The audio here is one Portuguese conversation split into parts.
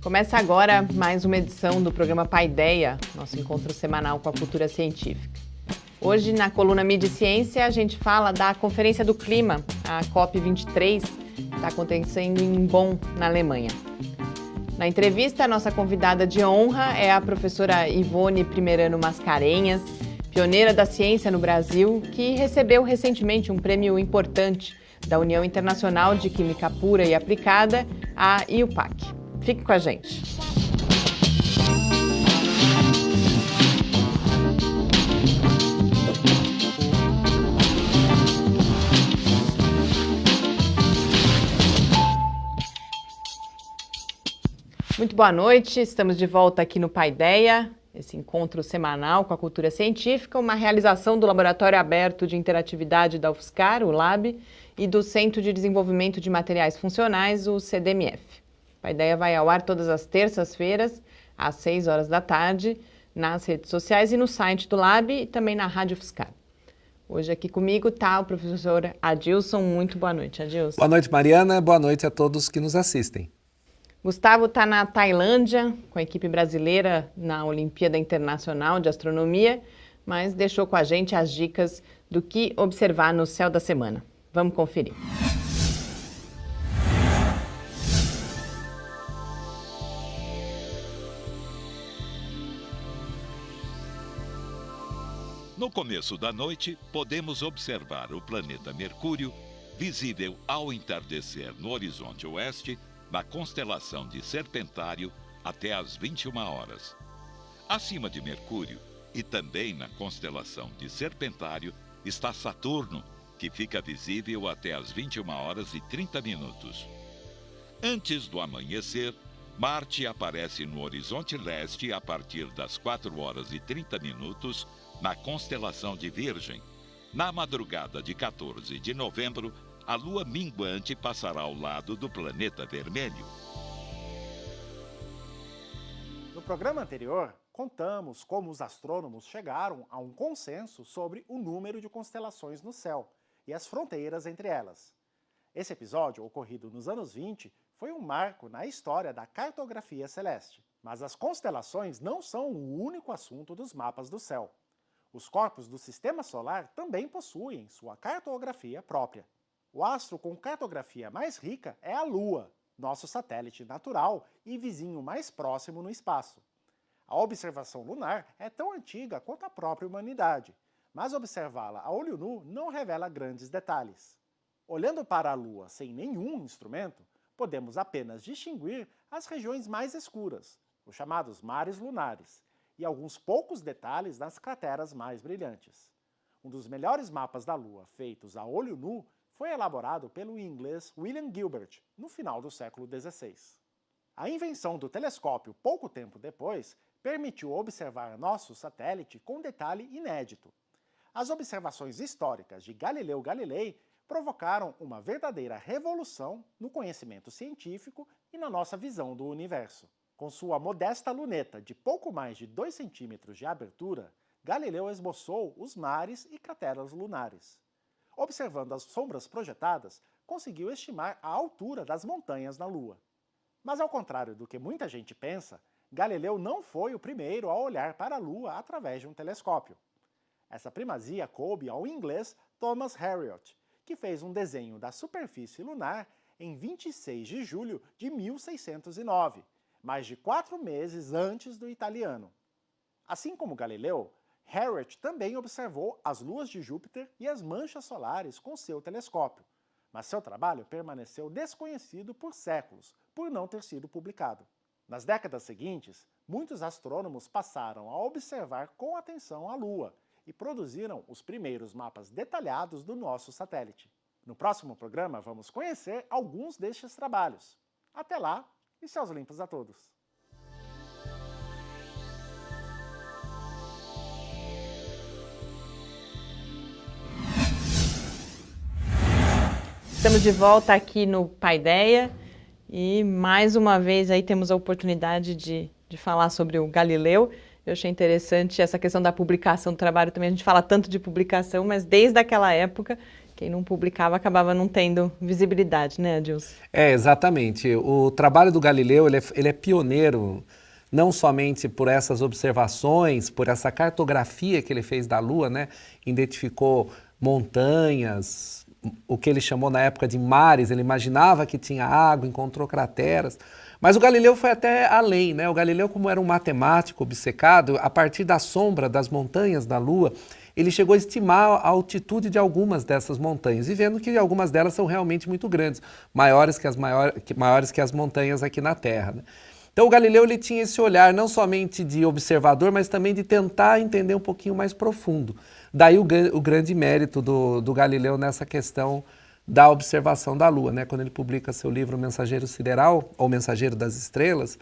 Começa agora mais uma edição do programa Paideia, nosso encontro semanal com a cultura científica. Hoje, na coluna Mídia e Ciência, a gente fala da Conferência do Clima, a COP23, que está acontecendo em Bonn, na Alemanha. Na entrevista, a nossa convidada de honra é a professora Ivone Primerano Mascarenhas, pioneira da ciência no Brasil, que recebeu recentemente um prêmio importante da União Internacional de Química Pura e Aplicada, a IUPAC. Fique com a gente. Muito boa noite, estamos de volta aqui no Paideia, esse encontro semanal com a cultura científica, uma realização do Laboratório Aberto de Interatividade da UFSCar, o LAB, e do Centro de Desenvolvimento de Materiais Funcionais, o CDMF. A Paideia vai ao ar todas as terças-feiras, às 6 horas da tarde, nas redes sociais e no site do LAB e também na Rádio UFSCar. Hoje aqui comigo está o professor Adilson. Muito boa noite, Adilson. Boa noite, Mariana. Boa noite a todos que nos assistem. Gustavo está na Tailândia, com a equipe brasileira na Olimpíada Internacional de Astronomia, mas deixou com a gente as dicas do que observar no céu da semana. Vamos conferir. No começo da noite, podemos observar o planeta Mercúrio, visível ao entardecer no horizonte oeste, na constelação de Serpentário, até às 21 horas. Acima de Mercúrio, e também na constelação de Serpentário, está Saturno, que fica visível até às 21 horas e 30 minutos. Antes do amanhecer, Marte aparece no horizonte leste a partir das 4 horas e 30 minutos, na constelação de Virgem. Na madrugada de 14 de novembro, a lua minguante passará ao lado do planeta vermelho. No programa anterior, contamos como os astrônomos chegaram a um consenso sobre o número de constelações no céu e as fronteiras entre elas. Esse episódio, ocorrido nos anos 20, foi um marco na história da cartografia celeste. Mas as constelações não são o único assunto dos mapas do céu. Os corpos do Sistema Solar também possuem sua cartografia própria. O astro com cartografia mais rica é a Lua, nosso satélite natural e vizinho mais próximo no espaço. A observação lunar é tão antiga quanto a própria humanidade, mas observá-la a olho nu não revela grandes detalhes. Olhando para a Lua sem nenhum instrumento, podemos apenas distinguir as regiões mais escuras, os chamados mares lunares, e alguns poucos detalhes nas crateras mais brilhantes. Um dos melhores mapas da Lua feitos a olho nu foi elaborado pelo inglês William Gilbert, no final do século XVI. A invenção do telescópio pouco tempo depois permitiu observar nosso satélite com detalhe inédito. As observações históricas de Galileu Galilei provocaram uma verdadeira revolução no conhecimento científico e na nossa visão do universo. Com sua modesta luneta de pouco mais de 2 centímetros de abertura, Galileu esboçou os mares e crateras lunares. Observando as sombras projetadas, conseguiu estimar a altura das montanhas na Lua. Mas ao contrário do que muita gente pensa, Galileu não foi o primeiro a olhar para a Lua através de um telescópio. Essa primazia coube ao inglês Thomas Harriot, que fez um desenho da superfície lunar em 26 de julho de 1609, mais de 4 meses antes do italiano. Assim como Galileu, Harriot também observou as luas de Júpiter e as manchas solares com seu telescópio, mas seu trabalho permaneceu desconhecido por séculos, por não ter sido publicado. Nas décadas seguintes, muitos astrônomos passaram a observar com atenção a Lua e produziram os primeiros mapas detalhados do nosso satélite. No próximo programa, vamos conhecer alguns destes trabalhos. Até lá! E céus limpos a todos! Estamos de volta aqui no Paideia e mais uma vez aí temos a oportunidade de falar sobre o Galileu. Eu achei interessante essa questão da publicação do trabalho também. A gente fala tanto de publicação, mas desde aquela época quem não publicava acabava não tendo visibilidade, né, Adilson? Exatamente. O trabalho do Galileu, ele é pioneiro, não somente por essas observações, por essa cartografia que ele fez da Lua, né? Identificou montanhas, o que ele chamou na época de mares, ele imaginava que tinha água, encontrou crateras. Mas o Galileu foi até além, né? O Galileu, como era um matemático obcecado, a partir da sombra das montanhas da Lua, ele chegou a estimar a altitude de algumas dessas montanhas, e vendo que algumas delas são realmente muito grandes, maiores que as montanhas aqui na Terra, né? Então o Galileu, ele tinha esse olhar não somente de observador, mas também de tentar entender um pouquinho mais profundo. Daí o grande mérito do Galileu nessa questão da observação da Lua, né? Quando ele publica seu livro Mensageiro Sideral, ou Mensageiro das Estrelas,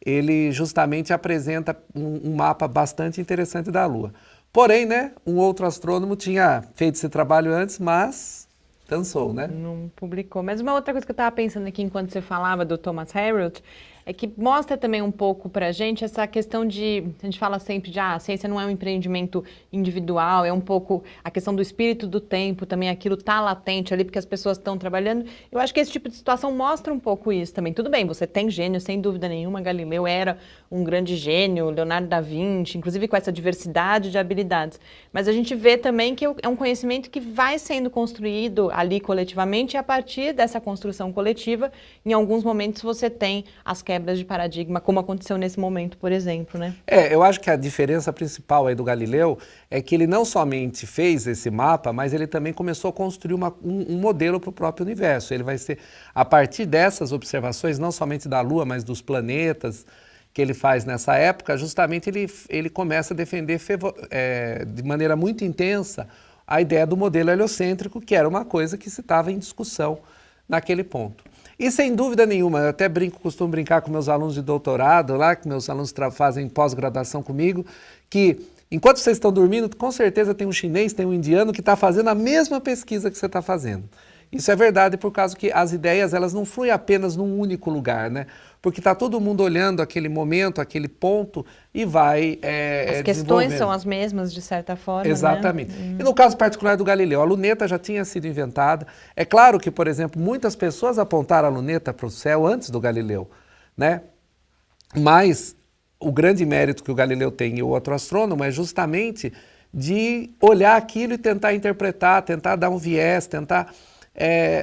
ele justamente apresenta um mapa bastante interessante da Lua. Porém, né, um outro astrônomo tinha feito esse trabalho antes, mas cansou, né? Não publicou. Mas uma outra coisa que eu estava pensando aqui enquanto você falava do Thomas Harriot é que mostra também um pouco para a gente essa questão de, a gente fala sempre de, a ciência não é um empreendimento individual, é um pouco a questão do espírito do tempo, também aquilo está latente ali porque as pessoas estão trabalhando. Eu acho que esse tipo de situação mostra um pouco isso também. Tudo bem, você tem gênio, sem dúvida nenhuma, Galileu era um grande gênio, Leonardo da Vinci, inclusive com essa diversidade de habilidades. Mas a gente vê também que é um conhecimento que vai sendo construído ali coletivamente, e a partir dessa construção coletiva, em alguns momentos você tem as quebras de paradigma, como aconteceu nesse momento, por exemplo, né? Eu acho que a diferença principal aí do Galileu é que ele não somente fez esse mapa, mas ele também começou a construir um modelo para o próprio universo. Ele vai ser, a partir dessas observações, não somente da Lua, mas dos planetas que ele faz nessa época, justamente ele começa a defender de maneira muito intensa a ideia do modelo heliocêntrico, que era uma coisa que se estava em discussão naquele ponto. E sem dúvida nenhuma, eu até costumo brincar com meus alunos de doutorado lá, que meus alunos fazem pós-graduação comigo, que enquanto vocês estão dormindo, com certeza tem um chinês, tem um indiano que está fazendo a mesma pesquisa que você está fazendo. Isso é verdade por causa que as ideias, elas não fluem apenas num único lugar, né? Porque está todo mundo olhando aquele momento, aquele ponto e vai as questões são as mesmas, de certa forma, exatamente. Né? E no caso particular do Galileu, a luneta já tinha sido inventada. É claro que, por exemplo, muitas pessoas apontaram a luneta para o céu antes do Galileu, né? Mas o grande mérito que o Galileu tem e o outro astrônomo é justamente de olhar aquilo e tentar interpretar, tentar dar um viés, tentar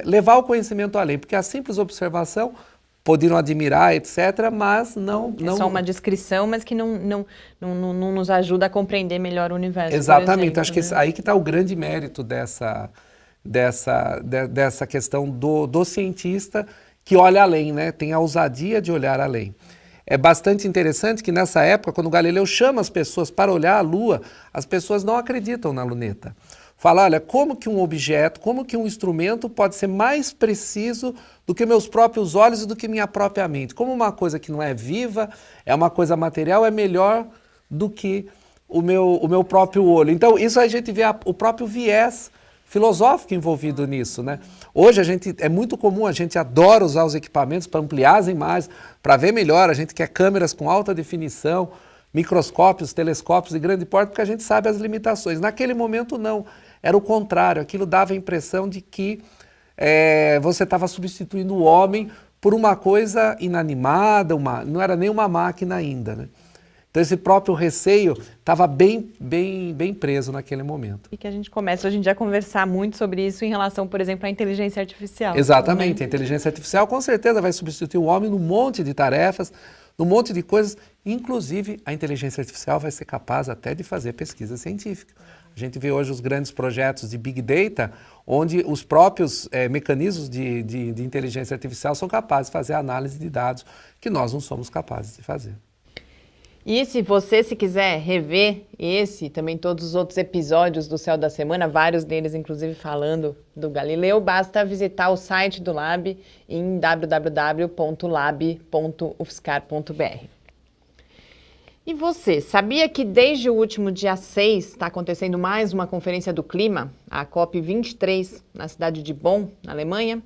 levar o conhecimento além, porque a simples observação poderiam admirar, etc., mas não... É só uma descrição, mas que não nos ajuda a compreender melhor o universo. Exatamente, exemplo, acho que né? aí que está o grande mérito dessa questão do cientista que olha além, né? Tem a ousadia de olhar além. É bastante interessante que nessa época, quando o Galileu chama as pessoas para olhar a Lua, as pessoas não acreditam na luneta. Fala, olha, como que um objeto, como que um instrumento pode ser mais preciso do que meus próprios olhos e do que minha própria mente? Como uma coisa que não é viva, é uma coisa material, é melhor do que o meu próprio olho. Então, isso a gente vê o próprio viés filosófico envolvido nisso, né? Hoje é muito comum, a gente adora usar os equipamentos para ampliar as imagens, para ver melhor, a gente quer câmeras com alta definição, microscópios, telescópios de grande porte, porque a gente sabe as limitações. Naquele momento, não. Era o contrário. Aquilo dava a impressão de que você estava substituindo o homem por uma coisa inanimada, não era nem uma máquina ainda, né? Então esse próprio receio estava bem preso naquele momento. E que a gente começa hoje em dia a conversar muito sobre isso em relação, por exemplo, à inteligência artificial. Exatamente. Né? A inteligência artificial com certeza vai substituir o homem num monte de tarefas, num monte de coisas. Inclusive, a inteligência artificial vai ser capaz até de fazer pesquisa científica. A gente vê hoje os grandes projetos de Big Data, onde os próprios mecanismos de inteligência artificial são capazes de fazer análise de dados que nós não somos capazes de fazer. E se você quiser rever esse e também todos os outros episódios do Céu da Semana, vários deles inclusive falando do Galileu, basta visitar o site do Lab em www.lab.ufscar.br. E você, sabia que desde o último dia 6 está acontecendo mais uma conferência do clima, a COP23, na cidade de Bonn, na Alemanha?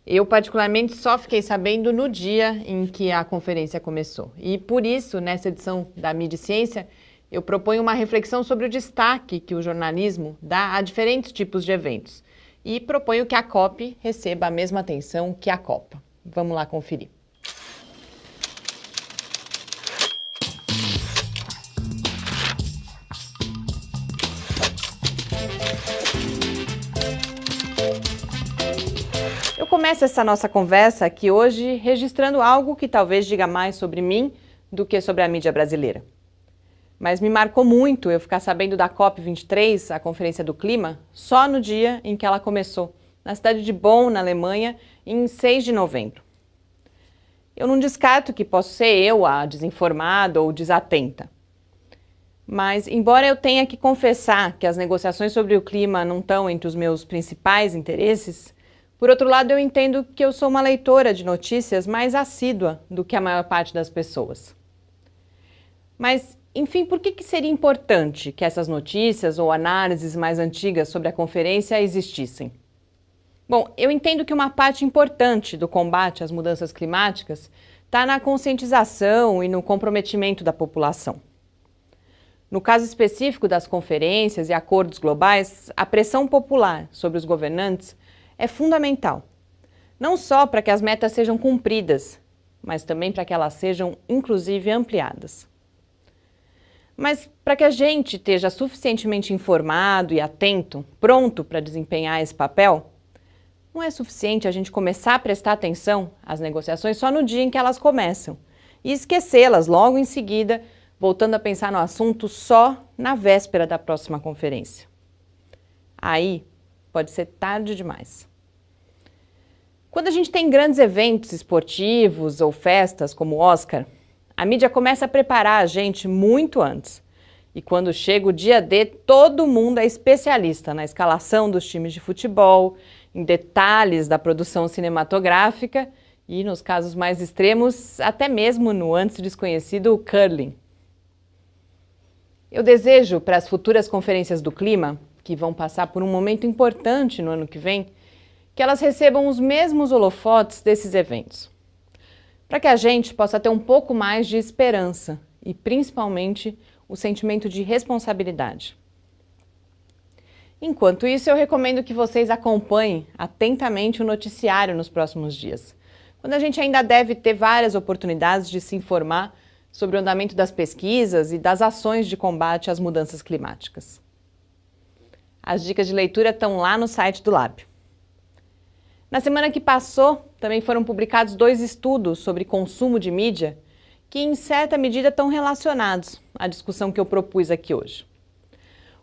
Eu, particularmente, só fiquei sabendo no dia em que a conferência começou. E, por isso, nessa edição da Mídia e Ciência, eu proponho uma reflexão sobre o destaque que o jornalismo dá a diferentes tipos de eventos. e proponho que a COP receba a mesma atenção que a Copa. Vamos lá conferir. Eu começo essa nossa conversa aqui hoje registrando algo que talvez diga mais sobre mim do que sobre a mídia brasileira. Mas me marcou muito eu ficar sabendo da COP23, a Conferência do Clima, só no dia em que ela começou, na cidade de Bonn, na Alemanha, em 6 de novembro. Eu não descarto que posso ser eu a desinformada ou desatenta. Mas, embora eu tenha que confessar que as negociações sobre o clima não estão entre os meus principais interesses, por outro lado, eu entendo que eu sou uma leitora de notícias mais assídua do que a maior parte das pessoas. Mas, enfim, por que seria importante que essas notícias ou análises mais antigas sobre a conferência existissem? Bom, eu entendo que uma parte importante do combate às mudanças climáticas está na conscientização e no comprometimento da população. No caso específico das conferências e acordos globais, a pressão popular sobre os governantes é fundamental, não só para que as metas sejam cumpridas, mas também para que elas sejam, inclusive, ampliadas. Mas para que a gente esteja suficientemente informado e atento, pronto para desempenhar esse papel, não é suficiente a gente começar a prestar atenção às negociações só no dia em que elas começam e esquecê-las logo em seguida, voltando a pensar no assunto só na véspera da próxima conferência. Aí pode ser tarde demais. Quando a gente tem grandes eventos esportivos ou festas como o Oscar, a mídia começa a preparar a gente muito antes. E quando chega o dia D, todo mundo é especialista na escalação dos times de futebol, em detalhes da produção cinematográfica e, nos casos mais extremos, até mesmo no antes desconhecido curling. Eu desejo para as futuras conferências do clima, que vão passar por um momento importante no ano que vem, que elas recebam os mesmos holofotes desses eventos. Para que a gente possa ter um pouco mais de esperança e, principalmente, o sentimento de responsabilidade. Enquanto isso, eu recomendo que vocês acompanhem atentamente o noticiário nos próximos dias, quando a gente ainda deve ter várias oportunidades de se informar sobre o andamento das pesquisas e das ações de combate às mudanças climáticas. As dicas de leitura estão lá no site do Lab. Na semana que passou, também foram publicados 2 estudos sobre consumo de mídia que, em certa medida, estão relacionados à discussão que eu propus aqui hoje.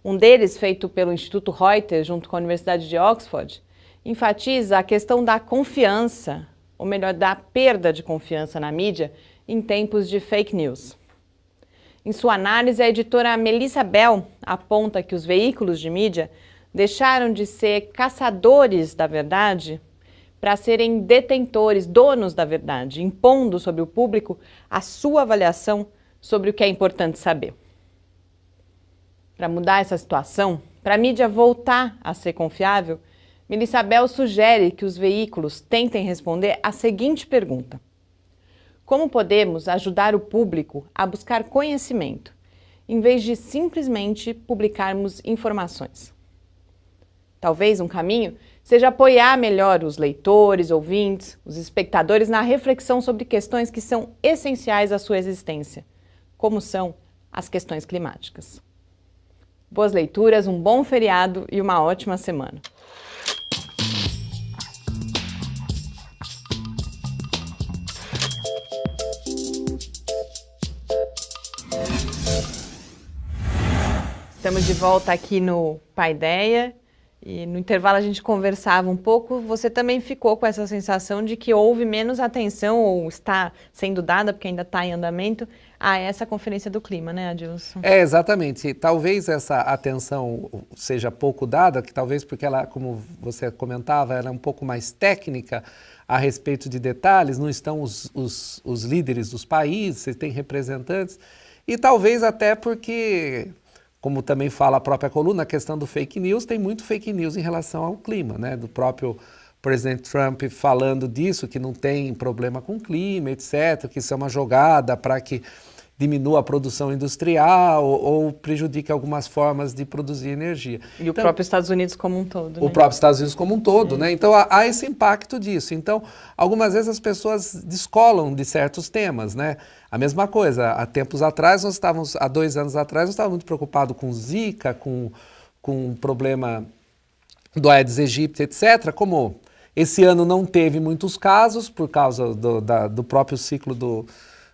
Um deles, feito pelo Instituto Reuters, junto com a Universidade de Oxford, enfatiza a questão da confiança, ou melhor, da perda de confiança na mídia em tempos de fake news. Em sua análise, a editora Melissa Bell aponta que os veículos de mídia deixaram de ser caçadores da verdade para serem detentores, donos da verdade, impondo sobre o público a sua avaliação sobre o que é importante saber. Para mudar essa situação, para a mídia voltar a ser confiável, Melissa Bell sugere que os veículos tentem responder a seguinte pergunta: como podemos ajudar o público a buscar conhecimento, em vez de simplesmente publicarmos informações? Talvez um caminho seja apoiar melhor os leitores, ouvintes, os espectadores na reflexão sobre questões que são essenciais à sua existência, como são as questões climáticas. Boas leituras, um bom feriado e uma ótima semana. Estamos de volta aqui no Paideia e no intervalo a gente conversava um pouco. Você também ficou com essa sensação de que houve menos atenção ou está sendo dada, porque ainda está em andamento, a essa conferência do clima, né, Adilson? Exatamente. Talvez essa atenção seja pouco dada, que talvez porque ela, como você comentava, era um pouco mais técnica a respeito de detalhes, não estão os líderes dos países, você tem representantes, e talvez até porque, como também fala a própria coluna, a questão do fake news, tem muito fake news em relação ao clima, né? Do próprio presidente Trump falando disso, que não tem problema com o clima, etc., que isso é uma jogada para que diminua a produção industrial ou prejudique algumas formas de produzir energia. E o próprio Estados Unidos como um todo, O próprio Estados Unidos como um todo, né? Então há esse impacto disso. Então, algumas vezes as pessoas descolam de certos temas, né? A mesma coisa, há 2 anos atrás, nós estávamos muito preocupados com Zika, com o problema do Aedes aegypti, etc. Como esse ano não teve muitos casos por causa do próprio ciclo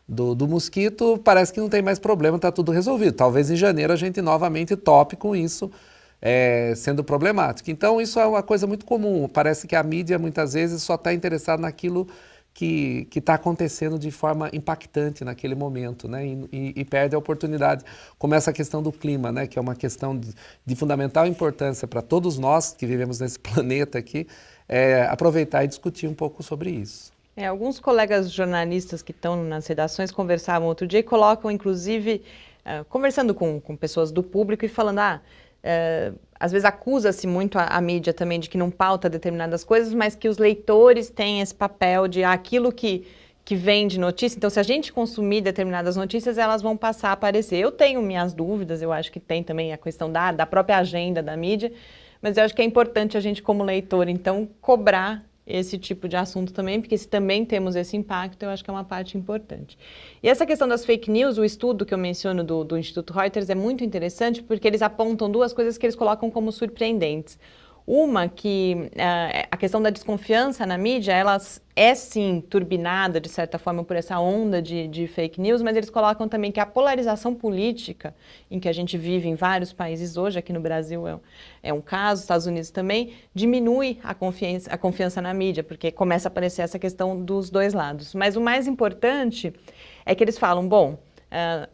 do mosquito, parece que não tem mais problema, está tudo resolvido. Talvez em janeiro a gente novamente tope com isso, sendo problemático. Então isso é uma coisa muito comum. Parece que a mídia muitas vezes só está interessada naquilo que está acontecendo de forma impactante naquele momento, né? E perde a oportunidade, como essa questão do clima, né? Que é uma questão de fundamental importância para todos nós que vivemos nesse planeta aqui, aproveitar e discutir um pouco sobre isso. Alguns colegas jornalistas que estão nas redações conversavam outro dia e colocam, inclusive, conversando com pessoas do público e falando, às vezes acusa-se muito a mídia também de que não pauta determinadas coisas, mas que os leitores têm esse papel de aquilo que vem de notícia. Então, se a gente consumir determinadas notícias, elas vão passar a aparecer. Eu tenho minhas dúvidas, eu acho que tem também a questão da própria agenda da mídia, mas eu acho que é importante a gente, como leitor, então, cobrar esse tipo de assunto também, porque se também temos esse impacto, eu acho que é uma parte importante. E essa questão das fake news, o estudo que eu menciono do Instituto Reuters é muito interessante, porque eles apontam 2 coisas que eles colocam como surpreendentes. Uma que a questão da desconfiança na mídia, ela é sim turbinada de certa forma por essa onda de fake news, mas eles colocam também que a polarização política em que a gente vive em vários países hoje, aqui no Brasil é um caso, Estados Unidos também, diminui a confiança na mídia, porque começa a aparecer essa questão dos 2 lados. Mas o mais importante é que eles falam, bom,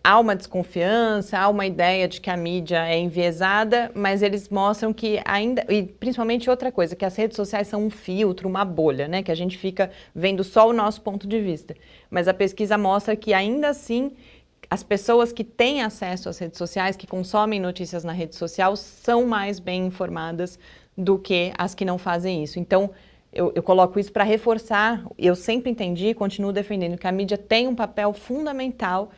há uma desconfiança, há uma ideia de que a mídia é enviesada, mas eles mostram que ainda, e principalmente outra coisa, que as redes sociais são um filtro, uma bolha, né? Que a gente fica vendo só o nosso ponto de vista. Mas a pesquisa mostra que ainda assim, as pessoas que têm acesso às redes sociais, que consomem notícias na rede social, são mais bem informadas do que as que não fazem isso. Então, eu coloco isso para reforçar, eu sempre entendi e continuo defendendo que a mídia tem um papel fundamental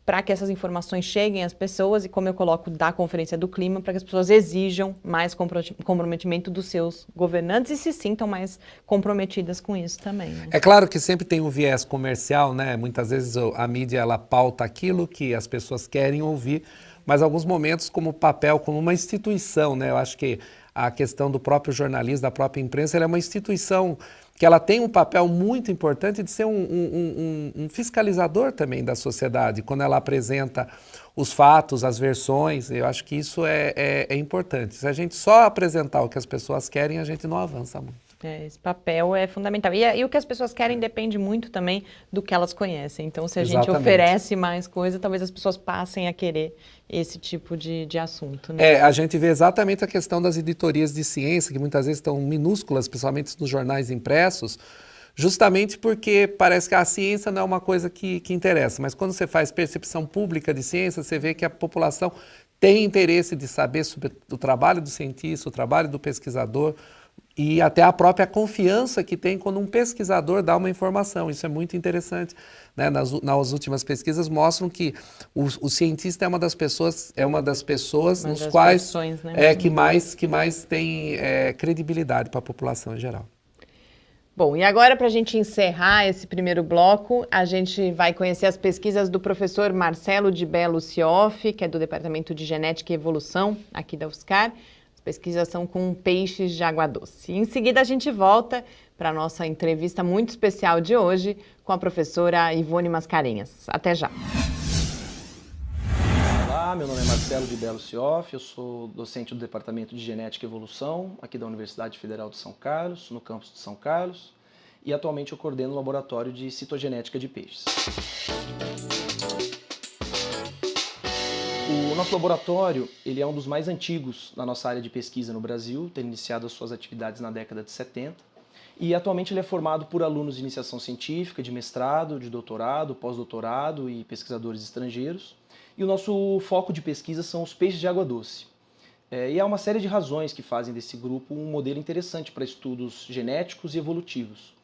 para que essas informações cheguem às pessoas e, como eu coloco, da Conferência do Clima, para que as pessoas exijam mais comprometimento dos seus governantes e se sintam mais comprometidas com isso também. Né? É claro que sempre tem um viés comercial, né? Muitas vezes a mídia ela pauta aquilo que as pessoas querem ouvir, mas em alguns momentos como papel, como uma instituição, né? Eu acho que a questão do próprio jornalismo, da própria imprensa, ela é uma instituição que ela tem um papel muito importante de ser um fiscalizador também da sociedade, quando ela apresenta os fatos, as versões. Eu acho que isso é importante. Se a gente só apresentar o que as pessoas querem, a gente não avança muito. Esse papel é fundamental. E o que as pessoas querem depende muito também do que elas conhecem. Então, se a gente oferece mais coisa, talvez as pessoas passem a querer esse tipo de assunto. Né? A gente vê exatamente a questão das editorias de ciência, que muitas vezes estão minúsculas, principalmente nos jornais impressos, justamente porque parece que a ciência não é uma coisa que interessa. Mas quando você faz percepção pública de ciência, você vê que a população tem interesse de saber sobre o trabalho do cientista, o trabalho do pesquisador, e até a própria confiança que tem quando um pesquisador dá uma informação. Isso é muito interessante. Né? Nas últimas pesquisas mostram que o cientista é uma das pessoas nos quais né? que mais tem credibilidade para a população em geral. Bom, e agora para a gente encerrar esse primeiro bloco, a gente vai conhecer as pesquisas do professor Marcelo de Bello Cioff, que é do Departamento de Genética e Evolução aqui da UFSCar. Pesquisas são com peixes de água doce. E em seguida a gente volta para a nossa entrevista muito especial de hoje com a professora Ivone Mascarenhas. Até já! Olá, meu nome é Marcelo de Bello Cioff, eu sou docente do Departamento de Genética e Evolução aqui da Universidade Federal de São Carlos, no campus de São Carlos, e atualmente eu coordeno o laboratório de citogenética de peixes. O nosso laboratório ele é um dos mais antigos na nossa área de pesquisa no Brasil, tendo iniciado as suas atividades na década de 70, e atualmente ele é formado por alunos de iniciação científica, de mestrado, de doutorado, pós-doutorado e pesquisadores estrangeiros. E o nosso foco de pesquisa são os peixes de água doce. E há uma série de razões que fazem desse grupo um modelo interessante para estudos genéticos e evolutivos.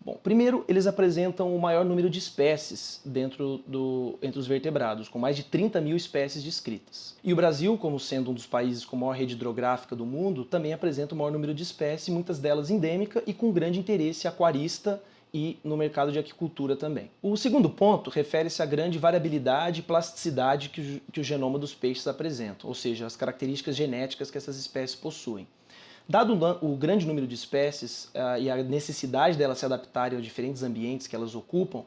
Bom, primeiro, eles apresentam o maior número de espécies entre os vertebrados, com mais de 30 mil espécies descritas. E o Brasil, como sendo um dos países com maior rede hidrográfica do mundo, também apresenta o maior número de espécies, muitas delas endêmica e com grande interesse aquarista e no mercado de aquicultura também. O segundo ponto refere-se à grande variabilidade e plasticidade que o genoma dos peixes apresenta, ou seja, as características genéticas que essas espécies possuem. Dado o grande número de espécies e a necessidade delas se adaptarem aos diferentes ambientes que elas ocupam,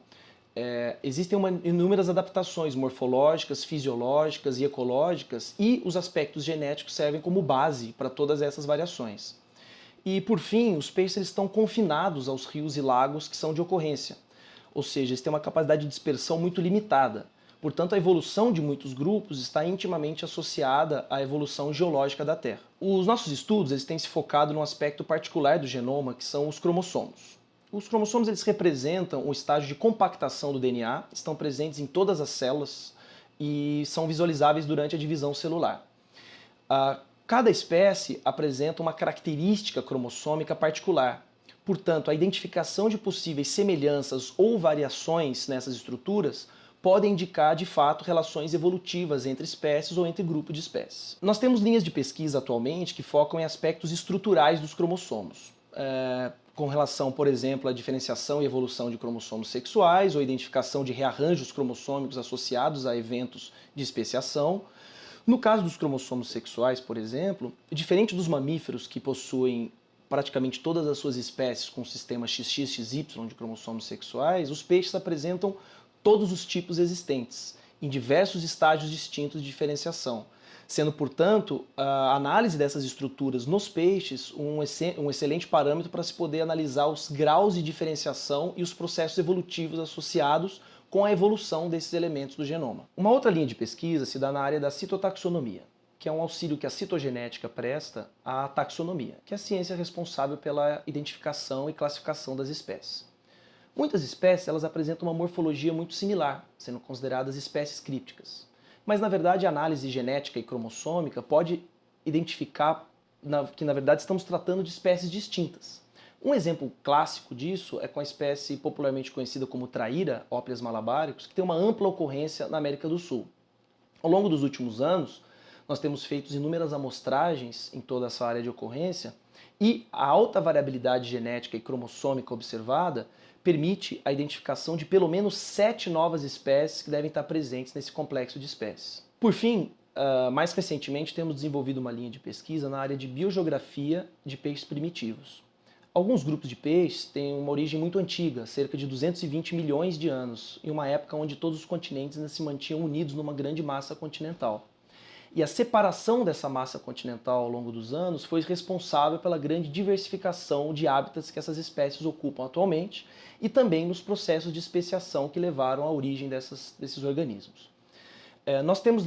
existem inúmeras adaptações morfológicas, fisiológicas e ecológicas, e os aspectos genéticos servem como base para todas essas variações. E, por fim, os peixes estão confinados aos rios e lagos que são de ocorrência, ou seja, eles têm uma capacidade de dispersão muito limitada. Portanto, a evolução de muitos grupos está intimamente associada à evolução geológica da Terra. Os nossos estudos têm se focado num aspecto particular do genoma, que são os cromossomos. Os cromossomos eles representam o estágio de compactação do DNA, estão presentes em todas as células e são visualizáveis durante a divisão celular. Cada espécie apresenta uma característica cromossômica particular. Portanto, a identificação de possíveis semelhanças ou variações nessas estruturas podem indicar, de fato, relações evolutivas entre espécies ou entre grupos de espécies. Nós temos linhas de pesquisa atualmente que focam em aspectos estruturais dos cromossomos, com relação, por exemplo, à diferenciação e evolução de cromossomos sexuais ou identificação de rearranjos cromossômicos associados a eventos de especiação. No caso dos cromossomos sexuais, por exemplo, diferente dos mamíferos que possuem praticamente todas as suas espécies com o sistema XXXY de cromossomos sexuais, os peixes apresentam todos os tipos existentes, em diversos estágios distintos de diferenciação, sendo, portanto, a análise dessas estruturas nos peixes um excelente parâmetro para se poder analisar os graus de diferenciação e os processos evolutivos associados com a evolução desses elementos do genoma. Uma outra linha de pesquisa se dá na área da citotaxonomia, que é um auxílio que a citogenética presta à taxonomia, que é a ciência responsável pela identificação e classificação das espécies. Muitas espécies elas apresentam uma morfologia muito similar, sendo consideradas espécies crípticas. Mas, na verdade, a análise genética e cromossômica pode identificar que, na verdade, estamos tratando de espécies distintas. Um exemplo clássico disso é com a espécie popularmente conhecida como traíra, Ophias malabaricus, que tem uma ampla ocorrência na América do Sul. Ao longo dos últimos anos, nós temos feito inúmeras amostragens em toda essa área de ocorrência e a alta variabilidade genética e cromossômica observada permite a identificação de pelo menos 7 novas espécies que devem estar presentes nesse complexo de espécies. Por fim, mais recentemente temos desenvolvido uma linha de pesquisa na área de biogeografia de peixes primitivos. Alguns grupos de peixes têm uma origem muito antiga, cerca de 220 milhões de anos, em uma época onde todos os continentes ainda se mantinham unidos numa grande massa continental. E a separação dessa massa continental ao longo dos anos foi responsável pela grande diversificação de hábitats que essas espécies ocupam atualmente e também nos processos de especiação que levaram à origem desses organismos. Nós temos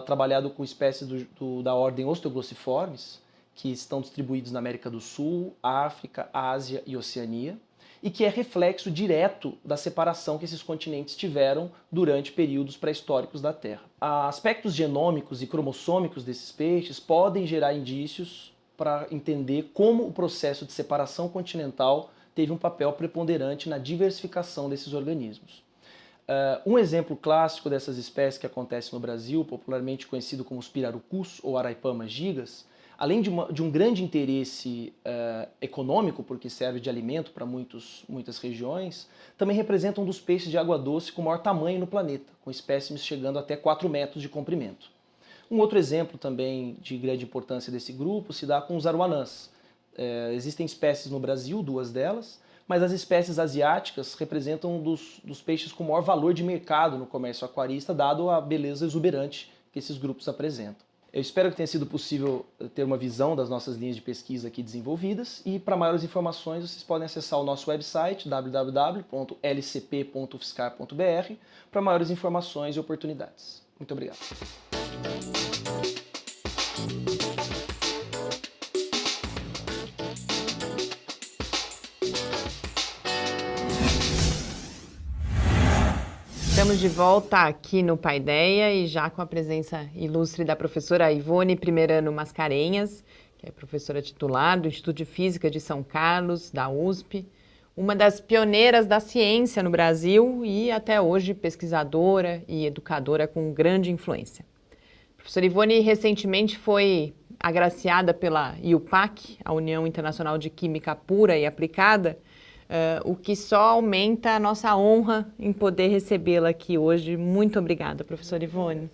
trabalhado com espécies da ordem Osteoglossiformes, que estão distribuídos na América do Sul, África, Ásia e Oceania, e que é reflexo direto da separação que esses continentes tiveram durante períodos pré-históricos da Terra. Aspectos genômicos e cromossômicos desses peixes podem gerar indícios para entender como o processo de separação continental teve um papel preponderante na diversificação desses organismos. Um exemplo clássico dessas espécies que acontece no Brasil, popularmente conhecido como os pirarucus ou Araipamas gigas, além de um grande interesse econômico, porque serve de alimento para muitas regiões, também representa um dos peixes de água doce com maior tamanho no planeta, com espécimes chegando até 4 metros de comprimento. Um outro exemplo também de grande importância desse grupo se dá com os aruanãs. Existem espécies no Brasil, 2 delas, mas as espécies asiáticas representam um dos peixes com maior valor de mercado no comércio aquarista, dado a beleza exuberante que esses grupos apresentam. Eu espero que tenha sido possível ter uma visão das nossas linhas de pesquisa aqui desenvolvidas e para maiores informações vocês podem acessar o nosso website www.lcp.ufscar.br para maiores informações e oportunidades. Muito obrigado. Estamos de volta aqui no Paideia e já com a presença ilustre da professora Ivone Primeirano Mascarenhas, que é professora titular do Instituto de Física de São Carlos, da USP. uma das pioneiras da ciência no Brasil e até hoje pesquisadora e educadora com grande influência. A professora Ivone recentemente foi agraciada pela IUPAC, a União Internacional de Química Pura e Aplicada, o que só aumenta a nossa honra em poder recebê-la aqui hoje. Muito obrigada, professora Ivone.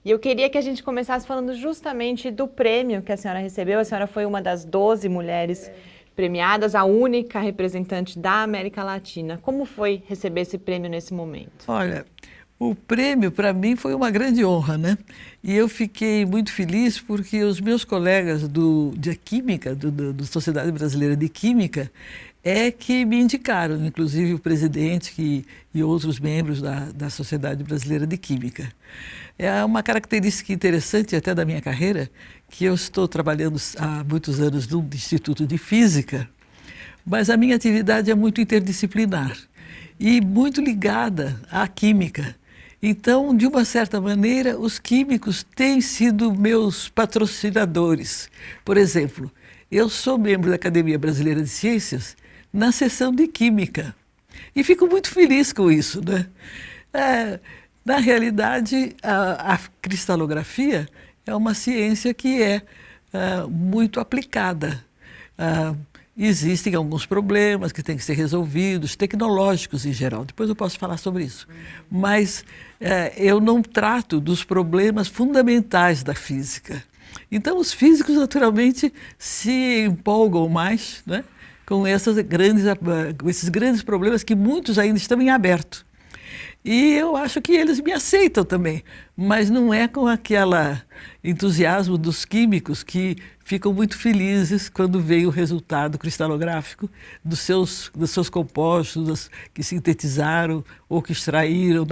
E eu queria que a gente começasse falando justamente do prêmio que a senhora recebeu. A senhora foi uma das 12 mulheres premiadas, a única representante da América Latina. Como foi receber esse prêmio nesse momento? Olha, o prêmio para mim foi uma grande honra, né? E eu fiquei muito feliz porque os meus colegas de Química, da Sociedade Brasileira de Química, que me indicaram, inclusive o presidente e outros membros da Sociedade Brasileira de Química. É uma característica interessante até da minha carreira, que eu estou trabalhando há muitos anos no Instituto de Física, mas a minha atividade é muito interdisciplinar e muito ligada à química. Então, de uma certa maneira, os químicos têm sido meus patrocinadores. Por exemplo, eu sou membro da Academia Brasileira de Ciências na seção de Química e fico muito feliz com isso, né? Na realidade, a cristalografia é uma ciência que é muito aplicada. Existem alguns problemas que têm que ser resolvidos, tecnológicos em geral. Depois eu posso falar sobre isso. Mas eu não trato dos problemas fundamentais da física. Então, os físicos, naturalmente, se empolgam mais, né, com esses grandes problemas que muitos ainda estão em aberto. E eu acho que eles me aceitam também, mas não é com aquele entusiasmo dos químicos que ficam muito felizes quando vem o resultado cristalográfico dos seus compostos que sintetizaram ou que extraíram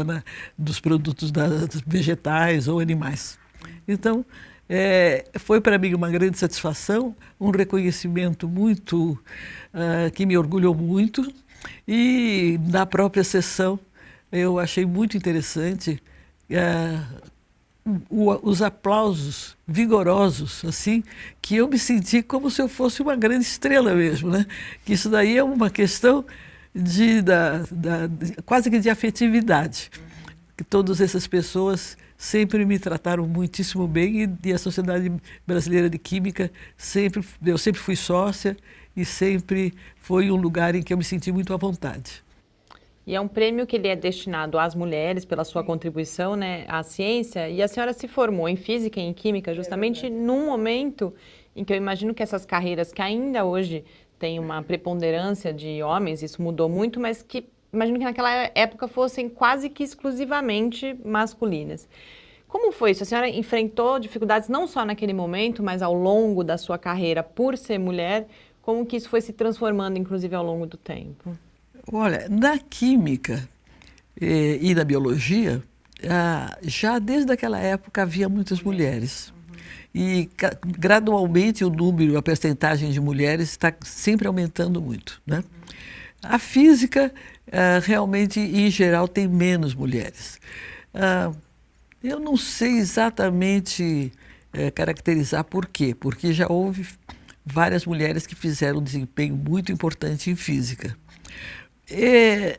dos produtos vegetais ou animais. Então, foi para mim uma grande satisfação, um reconhecimento muito que me orgulhou muito, e na própria sessão eu achei muito interessante os aplausos vigorosos, assim, que eu me senti como se eu fosse uma grande estrela mesmo, né? Que isso daí é uma questão quase que de afetividade, que todas essas pessoas sempre me trataram muitíssimo bem, e a Sociedade Brasileira de Química eu sempre fui sócia e sempre foi um lugar em que eu me senti muito à vontade. E é um prêmio que ele é destinado às mulheres pela sua contribuição, né, à ciência, e a senhora se formou em Física e em Química justamente num momento em que eu imagino que essas carreiras que ainda hoje têm uma preponderância de homens, isso mudou muito, mas que imagino que naquela época fossem quase que exclusivamente masculinas. Como foi isso? A senhora enfrentou dificuldades não só naquele momento, mas ao longo da sua carreira por ser mulher? Como que isso foi se transformando, inclusive, ao longo do tempo? Olha, na química e na biologia, já desde aquela época havia muitas mulheres. E gradualmente o número, a percentagem de mulheres está sempre aumentando muito, né? A física, realmente, em geral, tem menos mulheres. Eu não sei exatamente caracterizar por quê, porque já houve várias mulheres que fizeram um desempenho muito importante em física. E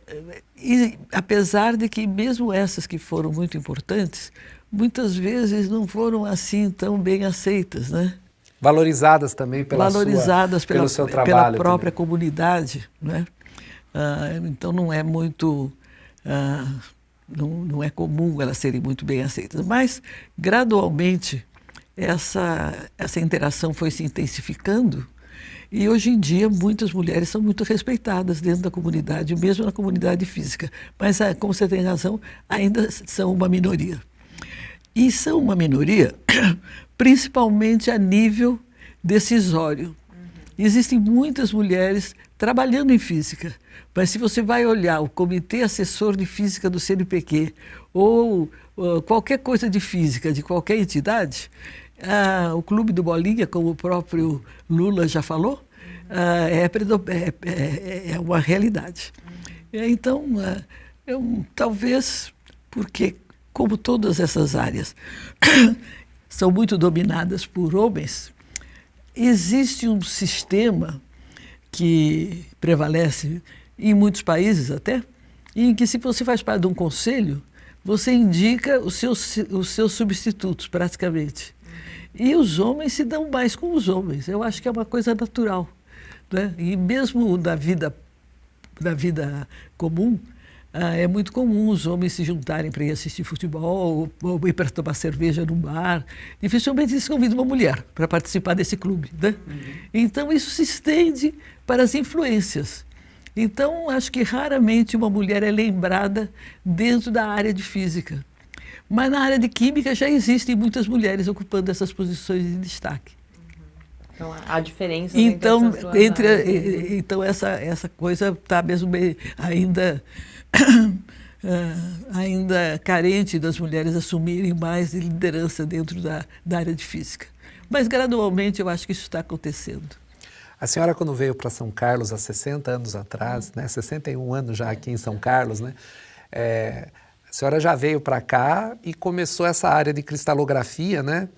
apesar de que mesmo essas que foram muito importantes, muitas vezes não foram assim tão bem aceitas, né? Valorizadas também pelo seu trabalho, pela própria comunidade, né? Então não é muito, não é comum elas serem muito bem aceitas. Mas gradualmente essa interação foi se intensificando. E hoje em dia muitas mulheres são muito respeitadas dentro da comunidade, mesmo na comunidade física. Mas, como você tem razão, ainda são uma minoria. E são uma minoria principalmente a nível decisório. Existem muitas mulheres trabalhando em física, mas se você vai olhar o Comitê Assessor de Física do CNPq ou qualquer coisa de física de qualquer entidade, o Clube do Bolinha, como o próprio Lula já falou, é uma realidade. Então, talvez porque, como todas essas áreas são muito dominadas por homens, existe um sistema que prevalece em muitos países até, em que se você faz parte de um conselho, você indica os seus substitutos praticamente. E os homens se dão mais com os homens. Eu acho que é uma coisa natural, né? E mesmo na vida comum, é muito comum os homens se juntarem para ir assistir futebol ou ir para tomar cerveja num bar. Dificilmente eles convidam uma mulher para participar desse clube, né? Então isso se estende para as influências. Então acho que raramente uma mulher é lembrada dentro da área de física. Mas na área de química já existem muitas mulheres ocupando essas posições de destaque. Então, há diferenças então, entre essas duas áreas. Então essa coisa está mesmo ainda carente das mulheres assumirem mais de liderança dentro da área de física. Mas gradualmente eu acho que isso está acontecendo. A senhora, quando veio para São Carlos há 60 anos atrás, né, 61 anos já aqui em São Carlos, né, a senhora já veio para cá e começou essa área de cristalografia, né,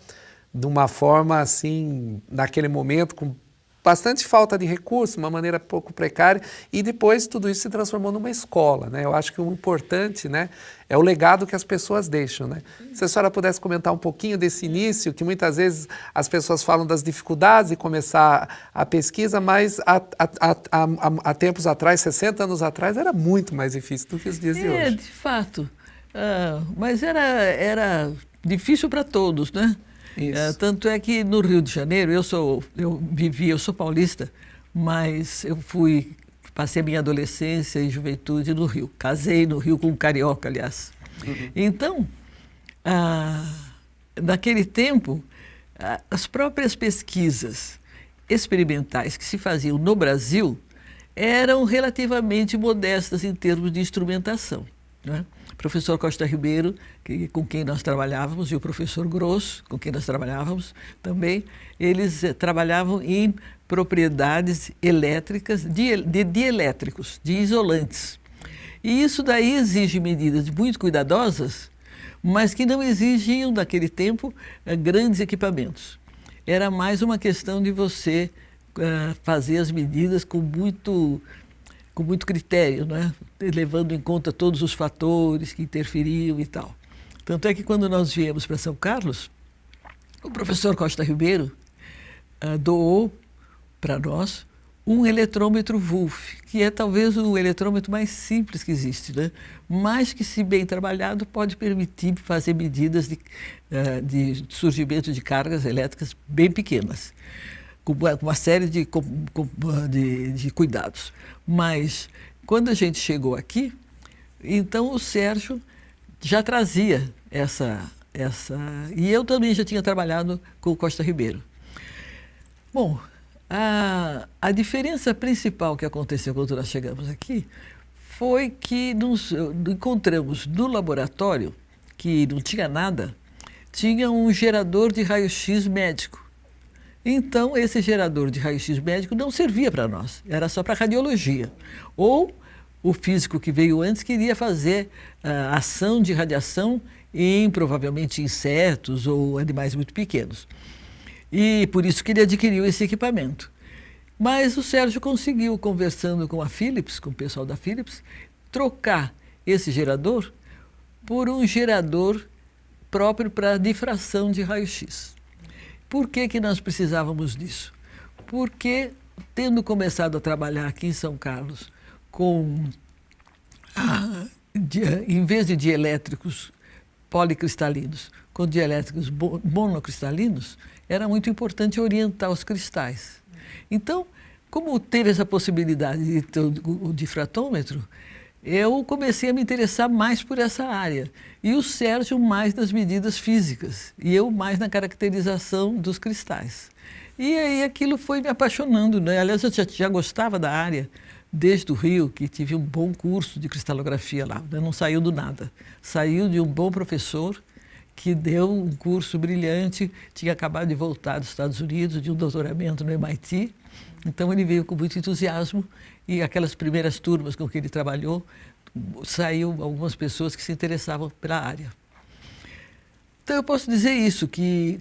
de uma forma assim, naquele momento, com bastante falta de recursos, uma maneira pouco precária, e depois tudo isso se transformou numa escola, né? Eu acho que o importante, né, é o legado que as pessoas deixam, né? Se a senhora pudesse comentar um pouquinho desse início, que muitas vezes as pessoas falam das dificuldades de começar a pesquisa, mas há tempos atrás, 60 anos atrás, era muito mais difícil do que os dias de hoje. De fato. Mas era difícil para todos, né? Tanto é que no Rio de Janeiro, eu sou paulista, mas passei a minha adolescência e juventude no Rio. Casei no Rio com um carioca, aliás. Então, naquele tempo, as próprias pesquisas experimentais que se faziam no Brasil eram relativamente modestas em termos de instrumentação, né? O professor Costa Ribeiro, com quem nós trabalhávamos, e o professor Grosso, com quem nós trabalhávamos também, eles trabalhavam em propriedades elétricas, de dielétricos, de isolantes. E isso daí exige medidas muito cuidadosas, mas que não exigiam, naquele tempo, grandes equipamentos. Era mais uma questão de você fazer as medidas com muito critério, né? Levando em conta todos os fatores que interferiam e tal. Tanto é que quando nós viemos para São Carlos, o professor Costa Ribeiro doou para nós um eletrômetro Wolf, que é talvez o eletrômetro mais simples que existe, né? Mas que, se bem trabalhado, pode permitir fazer medidas de surgimento de cargas elétricas bem pequenas, com uma série de cuidados. Mas, quando a gente chegou aqui, então o Sérgio já trazia essa... E eu também já tinha trabalhado com o Costa Ribeiro. Bom, a diferença principal que aconteceu quando nós chegamos aqui foi que nos encontramos no laboratório, que não tinha nada, tinha um gerador de raio-x médico. Então, esse gerador de raio-x médico não servia para nós, era só para radiologia. Ou o físico que veio antes queria fazer ação de radiação em, provavelmente, insetos ou animais muito pequenos. E por isso que ele adquiriu esse equipamento. Mas o Sérgio conseguiu, conversando com a Philips, com o pessoal da Philips, trocar esse gerador por um gerador próprio para difração de raio-x. Por que nós precisávamos disso? Porque, tendo começado a trabalhar aqui em São Carlos em vez de dielétricos policristalinos, com dielétricos monocristalinos, era muito importante orientar os cristais. Então, como teve essa possibilidade de ter o difratômetro, eu comecei a me interessar mais por essa área. E o Sérgio mais nas medidas físicas, e eu mais na caracterização dos cristais. E aí aquilo foi me apaixonando, né? Aliás, eu já gostava da área desde o Rio, que tive um bom curso de cristalografia lá, né? Não saiu do nada. Saiu de um bom professor que deu um curso brilhante, tinha acabado de voltar dos Estados Unidos, de um doutoramento no MIT. Então ele veio com muito entusiasmo e aquelas primeiras turmas com que ele trabalhou, saiu algumas pessoas que se interessavam pela área. Então, eu posso dizer isso, que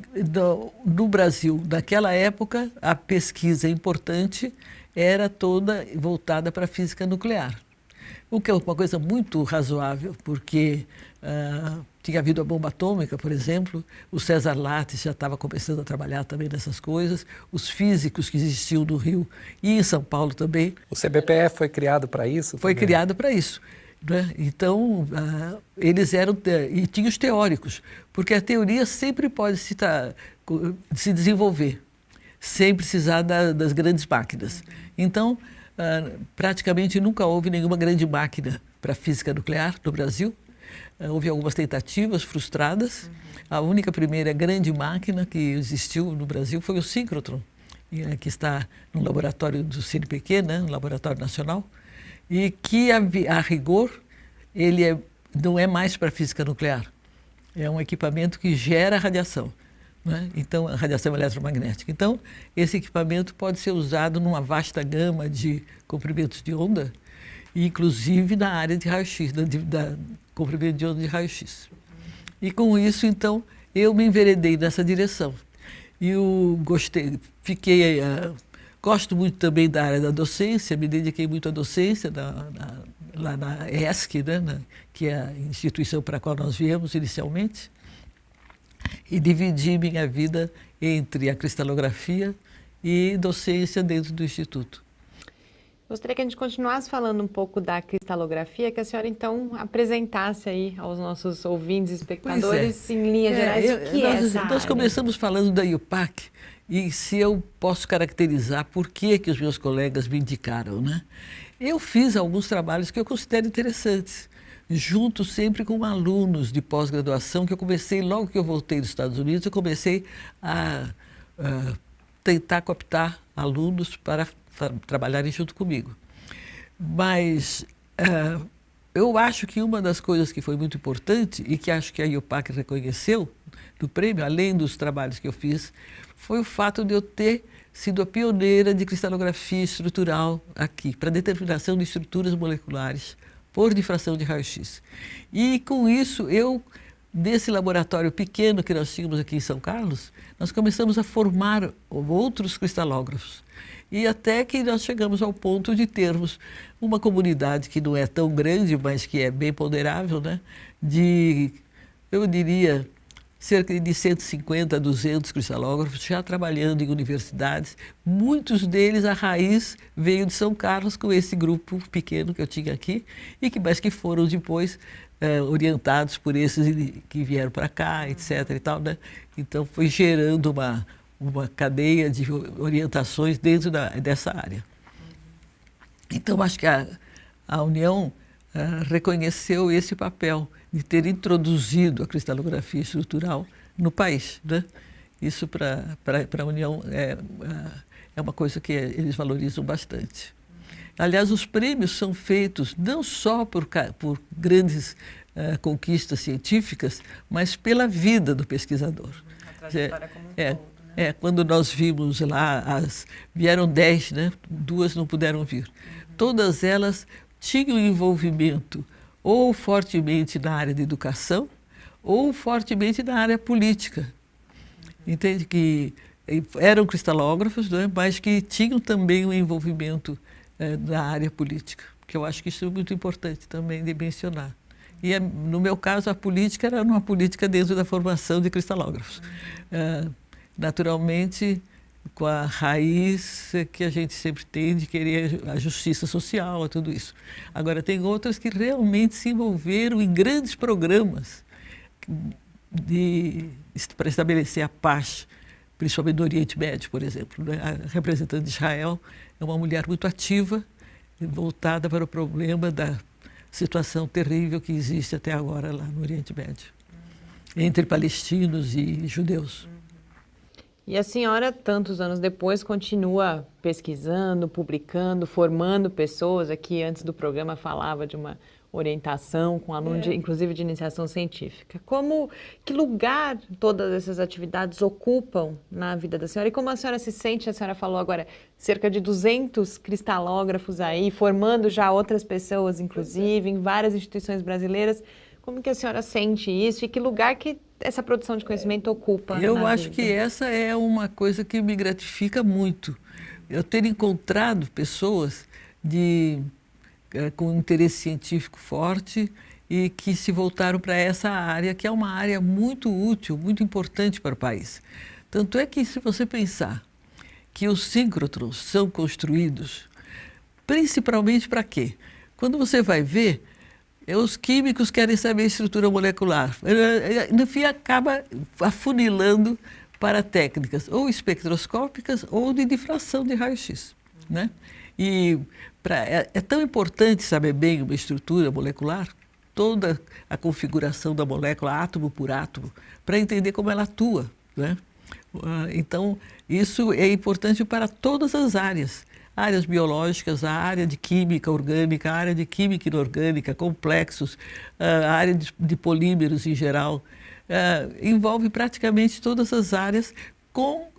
no Brasil, naquela época, a pesquisa importante era toda voltada para a física nuclear. O que é uma coisa muito razoável, porque tinha havido a bomba atômica, por exemplo, o César Lattes já estava começando a trabalhar também nessas coisas, os físicos que existiam no Rio e em São Paulo também. O CBPE foi criado para isso? Foi também? criado para isso. Né? Então, eles eram, e tinha os teóricos, porque a teoria sempre pode se desenvolver, sem precisar das grandes máquinas. Então, praticamente nunca houve nenhuma grande máquina para física nuclear no Brasil. Houve algumas tentativas frustradas. A única primeira grande máquina que existiu no Brasil foi o síncrotron, que está no laboratório do CNPq, né, no Laboratório Nacional, e que, a rigor, ele não é mais para física nuclear. É um equipamento que gera radiação, né? Então, a radiação eletromagnética. Então, esse equipamento pode ser usado numa vasta gama de comprimentos de onda, inclusive na área de raio-x, da comprimento de onda de raio-x. E com isso, então, eu me enveredei nessa direção. E eu gosto muito também da área da docência, me dediquei muito à docência lá na ESC, né, que é a instituição para a qual nós viemos inicialmente, e dividi minha vida entre a cristalografia e docência dentro do Instituto. Gostaria que a gente continuasse falando um pouco da cristalografia, que a senhora então apresentasse aí aos nossos ouvintes e espectadores, em linhas gerais, o que é essa área? Nós começamos falando da IUPAC, e se eu posso caracterizar por que os meus colegas me indicaram, né? Eu fiz alguns trabalhos que eu considero interessantes, junto sempre com alunos de pós-graduação, que eu comecei, logo que eu voltei dos Estados Unidos, eu comecei a tentar cooptar alunos para trabalharem junto comigo. Mas eu acho que uma das coisas que foi muito importante e que acho que a IUPAC reconheceu do prêmio, além dos trabalhos que eu fiz, foi o fato de eu ter sido a pioneira de cristalografia estrutural aqui, para determinação de estruturas moleculares por difração de raio-x. E com isso, desse laboratório pequeno que nós tínhamos aqui em São Carlos, nós começamos a formar outros cristalógrafos. E até que nós chegamos ao ponto de termos uma comunidade que não é tão grande, mas que é bem ponderável, né? Eu diria, cerca de 150 a 200 cristalógrafos já trabalhando em universidades. Muitos deles, a raiz veio de São Carlos com esse grupo pequeno que eu tinha aqui, mas que foram depois orientados por esses que vieram para cá, etc. e tal, né? Então, foi gerando uma cadeia de orientações dentro dessa área. Então, acho que a União reconheceu esse papel de ter introduzido a cristalografia estrutural no país, né? Isso para a União é uma coisa que eles valorizam bastante. Aliás, os prêmios são feitos não só por grandes conquistas científicas, mas pela vida do pesquisador. A trajetória como um todo. Quando nós vimos lá, vieram 10, né? 2 não puderam vir. Todas elas tinham envolvimento ou fortemente na área de educação ou fortemente na área política. Entende? Que eram cristalógrafos, né? Mas que tinham também um envolvimento na área política, que eu acho que isso é muito importante também de mencionar. E, no meu caso, a política era uma política dentro da formação de cristalógrafos. Naturalmente, com a raiz que a gente sempre tem de querer a justiça social, tudo isso. Agora, tem outras que realmente se envolveram em grandes programas para estabelecer a paz, principalmente no Oriente Médio, por exemplo, né? A representante de Israel é uma mulher muito ativa, voltada para o problema da situação terrível que existe até agora lá no Oriente Médio, entre palestinos e judeus. E a senhora, tantos anos depois, continua pesquisando, publicando, formando pessoas. Aqui, antes do programa, falava de uma orientação com alunos, inclusive de iniciação científica. Que lugar todas essas atividades ocupam na vida da senhora? E como a senhora se sente? A senhora falou agora cerca de 200 cristalógrafos aí, formando já outras pessoas, inclusive, em várias instituições brasileiras. Como que a senhora sente isso? E que lugar que essa produção de conhecimento ocupa? Eu na acho vida? que essa é uma coisa que me gratifica muito. Eu ter encontrado pessoas com interesse científico forte e que se voltaram para essa área, que é uma área muito útil, muito importante para o país. Tanto é que, se você pensar que os síncrotrons são construídos principalmente para quê? Quando você vai ver, os químicos querem saber a estrutura molecular. No fim, acaba afunilando para técnicas ou espectroscópicas ou de difração de raio-x, né? E é tão importante saber bem uma estrutura molecular, toda a configuração da molécula, átomo por átomo, para entender como ela atua, né? Então, isso é importante para todas as áreas biológicas, a área de química orgânica, a área de química inorgânica, complexos, a área de polímeros em geral. Envolve praticamente todas as áreas,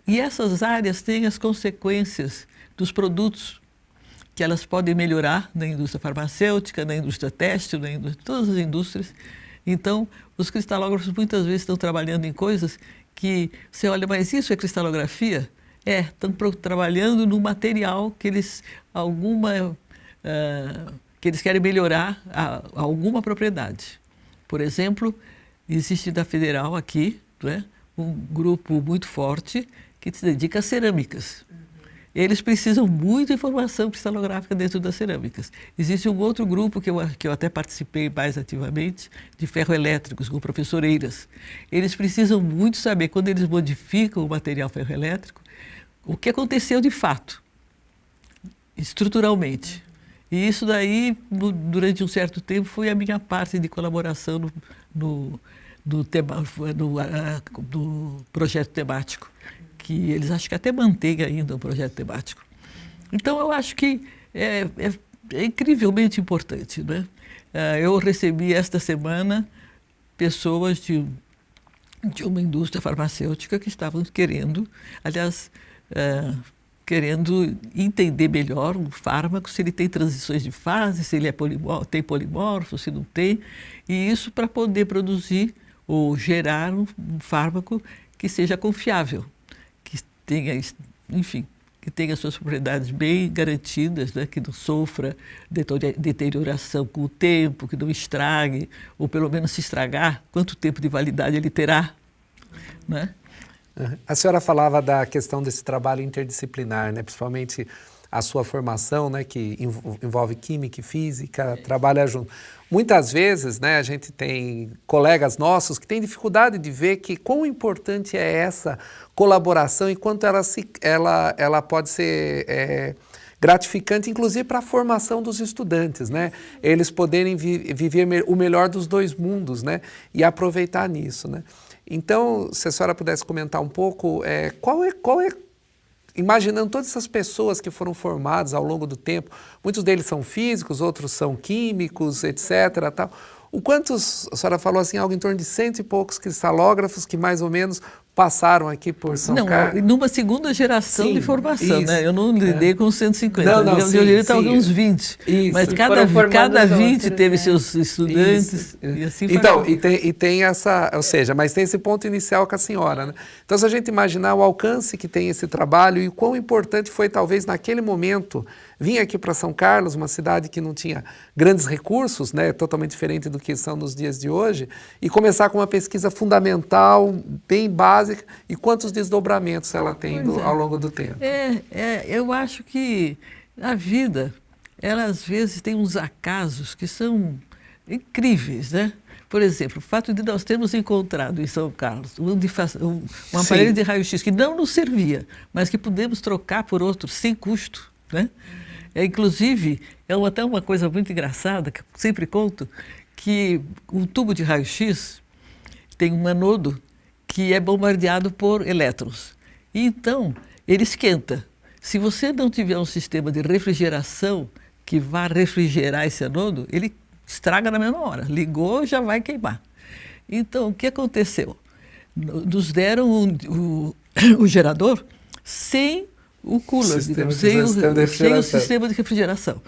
e essas áreas têm as consequências dos produtos que elas podem melhorar na indústria farmacêutica, na indústria têxtil, todas as indústrias. Então, os cristalógrafos muitas vezes estão trabalhando em coisas que você olha, mas isso é cristalografia? Estão trabalhando no material que eles querem melhorar alguma propriedade. Por exemplo, existe da Federal aqui, né, um grupo muito forte que se dedica a cerâmicas. Eles precisam muito de informação cristalográfica dentro das cerâmicas. Existe um outro grupo que eu até participei mais ativamente, de ferroelétricos, com o professor Eiras. Eles precisam muito saber, quando eles modificam o material ferroelétrico, o que aconteceu de fato, estruturalmente. E isso daí, durante um certo tempo, foi a minha parte de colaboração no projeto temático, que eles acho que até mantêm ainda um projeto temático. Então, eu acho que é incrivelmente importante, né? Eu recebi esta semana pessoas de uma indústria farmacêutica que estavam querendo, aliás, querendo entender melhor um fármaco, se ele tem transições de fase, se ele tem polimorfo, se não tem, e isso para poder produzir ou gerar um fármaco que seja confiável, que tenha, enfim, que tenha suas propriedades bem garantidas, né? Que não sofra deterioração com o tempo, que não estrague, ou pelo menos se estragar, quanto tempo de validade ele terá, né? A senhora falava da questão desse trabalho interdisciplinar, né? Principalmente a sua formação, né? Que envolve química e física, trabalha junto. Muitas vezes, né, a gente tem colegas nossos que têm dificuldade de ver que quão importante é essa colaboração e quanto ela pode ser gratificante, inclusive para a formação dos estudantes, né? Eles poderem viver o melhor dos dois mundos, né? E aproveitar nisso, né? Então, se a senhora pudesse comentar um pouco, qual é, imaginando todas essas pessoas que foram formadas ao longo do tempo, muitos deles são físicos, outros são químicos, etc. Tal. O quantos, a senhora falou assim, algo em torno de 100 e poucos cristalógrafos que mais ou menos passaram aqui por São Carlos. Numa segunda geração Sim, de formação, isso. né? Eu não lidei com 150, Não, eu diria talvez uns 20. Isso. Mas Foram formando cada os 20 outros, teve né? seus estudantes, Isso. e assim foi. Então, e tem essa, ou seja, mas tem esse ponto inicial com a senhora, né? Então, se a gente imaginar o alcance que tem esse trabalho e o quão importante foi, talvez, naquele momento, vir aqui para São Carlos, uma cidade que não tinha grandes recursos, né? Totalmente diferente do que são nos dias de hoje, e começar com uma pesquisa fundamental, bem básica, e quantos desdobramentos ela tem ao longo do tempo. Eu acho que a vida, ela às vezes tem uns acasos que são incríveis, né? Por exemplo, o fato de nós termos encontrado em São Carlos um aparelho de raio-x que não nos servia, mas que pudemos trocar por outro sem custo, né? Inclusive, até uma coisa muito engraçada, que eu sempre conto, que um tubo de raio-x tem um anodo que é bombardeado por elétrons. E então, ele esquenta. Se você não tiver um sistema de refrigeração que vá refrigerar esse anodo, ele estraga na mesma hora. Ligou, já vai queimar. Então, o que aconteceu? Nos deram o gerador sem o cooler, digamos, sem o sistema de refrigeração.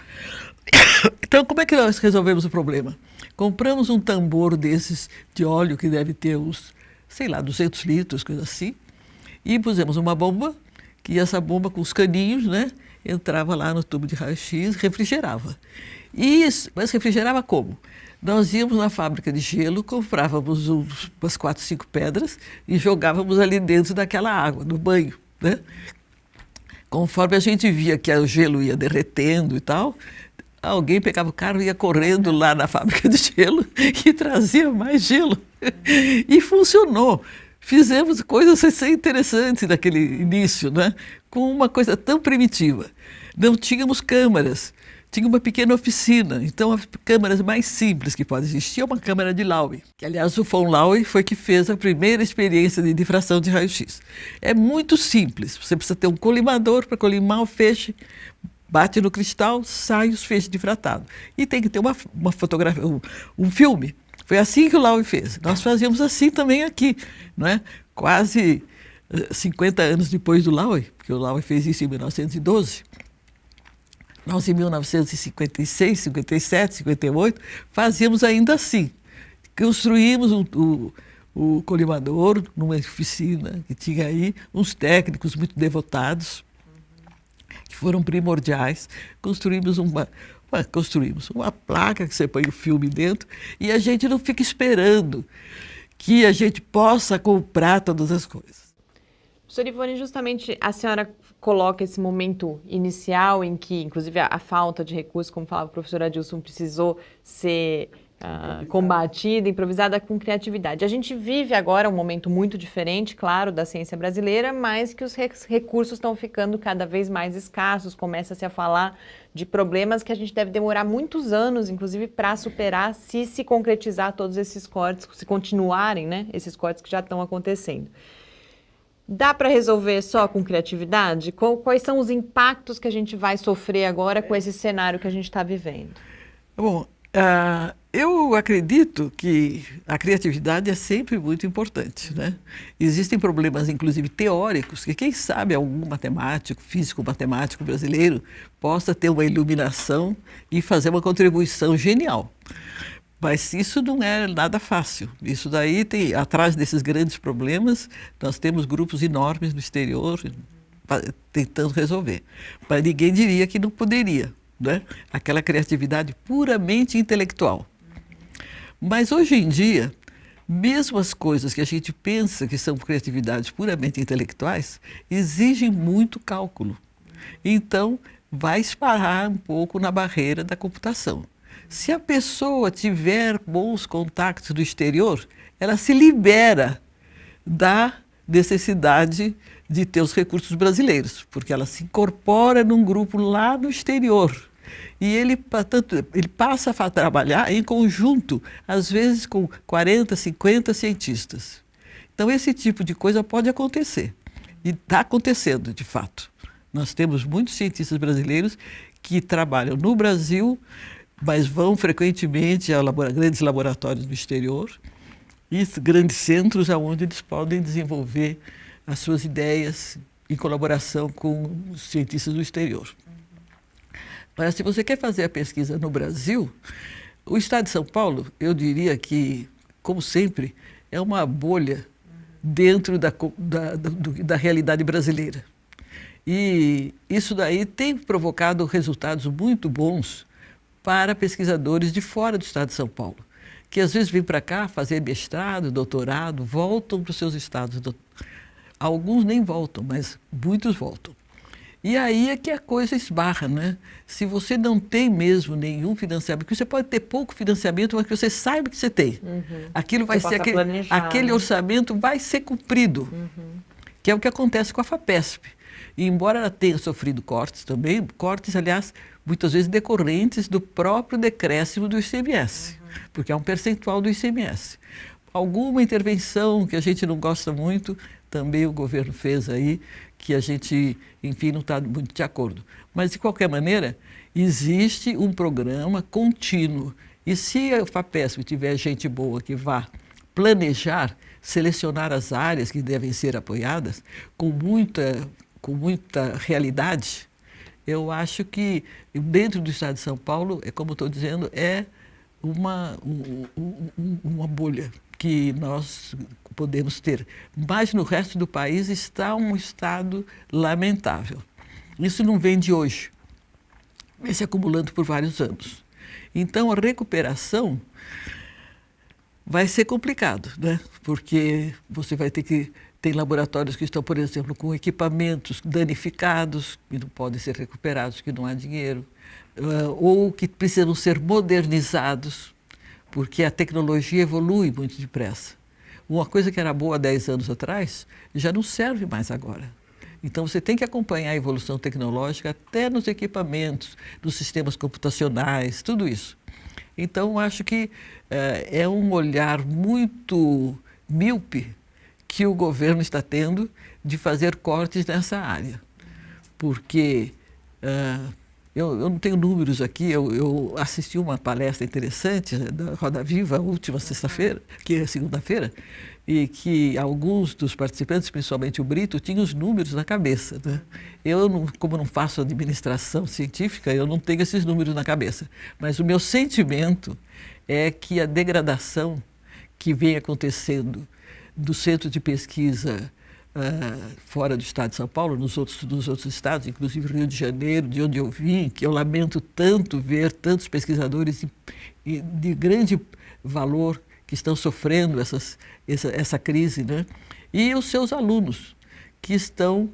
Então, como é que nós resolvemos o problema? Compramos um tambor desses de óleo que deve ter uns sei lá, 200 litros, coisa assim, e pusemos uma bomba, que essa bomba com os caninhos, né, entrava lá no tubo de raio-x, refrigerava. Mas refrigerava como? Nós íamos na fábrica de gelo, comprávamos umas 4, 5 pedras e jogávamos ali dentro daquela água, no banho, né? Conforme a gente via que o gelo ia derretendo e tal, alguém pegava o carro e ia correndo lá na fábrica de gelo e trazia mais gelo. E funcionou. Fizemos coisas assim interessantes naquele início, né? Com uma coisa tão primitiva. Não tínhamos câmaras, tinha uma pequena oficina. Então, as câmaras mais simples que pode existir é uma câmara de Laue, que, aliás, o von Laue foi que fez a primeira experiência de difração de raio-x. É muito simples. Você precisa ter um colimador para colimar o feixe, bate no cristal, sai os feixes difratados. E tem que ter uma fotografia, um filme. Foi assim que o Laue fez. Nós fazíamos assim também aqui, não é? Quase 50 anos depois do Laue, porque o Laue fez isso em 1912. Nós, em 1956, 57, 58, fazíamos ainda assim. Construímos o colimador numa oficina que tinha aí uns técnicos muito devotados, que foram primordiais. Construímos uma placa que você põe o filme dentro e a gente não fica esperando que a gente possa comprar todas as coisas. Professora Ivone, justamente a senhora coloca esse momento inicial em que, inclusive, a falta de recursos, como falava o professor Adilson, precisou ser combatida, improvisada com criatividade. A gente vive agora um momento muito diferente, claro, da ciência brasileira, mas que os recursos estão ficando cada vez mais escassos, começa-se a falar de problemas que a gente deve demorar muitos anos, inclusive, para superar, se concretizar todos esses cortes, se continuarem, né, esses cortes que já estão acontecendo. Dá para resolver só com criatividade? Quais são os impactos que a gente vai sofrer agora com esse cenário que a gente está vivendo? Bom, eu acredito que a criatividade é sempre muito importante, né? Existem problemas, inclusive teóricos, que quem sabe algum matemático, físico-matemático brasileiro possa ter uma iluminação e fazer uma contribuição genial. Mas isso não é nada fácil. Isso daí tem, atrás desses grandes problemas, nós temos grupos enormes no exterior tentando resolver. Mas ninguém diria que não poderia, né? Aquela criatividade puramente intelectual. Mas hoje em dia, mesmo as coisas que a gente pensa que são criatividades puramente intelectuais, exigem muito cálculo. Então, vai esbarrar um pouco na barreira da computação. Se a pessoa tiver bons contatos do exterior, ela se libera da necessidade de ter os recursos brasileiros, porque ela se incorpora num grupo lá no exterior. E ele passa a trabalhar em conjunto, às vezes com 40, 50 cientistas. Então, esse tipo de coisa pode acontecer. E está acontecendo, de fato. Nós temos muitos cientistas brasileiros que trabalham no Brasil, mas vão frequentemente a grandes laboratórios no exterior e grandes centros onde eles podem desenvolver as suas ideias em colaboração com os cientistas do exterior. Mas se você quer fazer a pesquisa no Brasil, o estado de São Paulo, eu diria que, como sempre, é uma bolha dentro da realidade brasileira. E isso daí tem provocado resultados muito bons para pesquisadores de fora do estado de São Paulo, que às vezes vêm para cá fazer mestrado, doutorado, voltam para os seus estados. Alguns nem voltam, mas muitos voltam. E aí é que a coisa esbarra, né? Se você não tem mesmo nenhum financiamento, porque você pode ter pouco financiamento, mas que você saiba que você tem. Aquilo vai ser aquele orçamento vai ser cumprido, que é o que acontece com a FAPESP. E embora ela tenha sofrido cortes também, cortes, aliás, muitas vezes decorrentes do próprio decréscimo do ICMS, porque é um percentual do ICMS. Alguma intervenção que a gente não gosta muito, também o governo fez aí, que a gente, enfim, não está muito de acordo. Mas, de qualquer maneira, existe um programa contínuo. E se a FAPESP tiver gente boa que vá planejar, selecionar as áreas que devem ser apoiadas com muita realidade, eu acho que dentro do estado de São Paulo, como estou dizendo, é uma bolha que nós podemos ter. Mas no resto do país está um estado lamentável. Isso não vem de hoje, vem se acumulando por vários anos. Então a recuperação vai ser complicado, né? Porque você vai ter que... Tem laboratórios que estão, por exemplo, com equipamentos danificados, que não podem ser recuperados, que não há dinheiro, ou que precisam ser modernizados, porque a tecnologia evolui muito depressa. Uma coisa que era boa há 10 anos atrás, já não serve mais agora. Então você tem que acompanhar a evolução tecnológica até nos equipamentos, nos sistemas computacionais, tudo isso. Então acho que é um olhar muito míope que o governo está tendo de fazer cortes nessa área. Porque eu não tenho números aqui, eu assisti uma palestra interessante da Roda Viva, a última sexta-feira, que é segunda-feira, e que alguns dos participantes, principalmente o Brito, tinham os números na cabeça, né? Eu, como não faço administração científica, eu não tenho esses números na cabeça. Mas o meu sentimento é que a degradação que vem acontecendo do centro de pesquisa fora do estado de São Paulo, nos outros estados, inclusive Rio de Janeiro, de onde eu vim, que eu lamento tanto ver tantos pesquisadores de grande valor que estão sofrendo essa crise, né? E os seus alunos, que estão,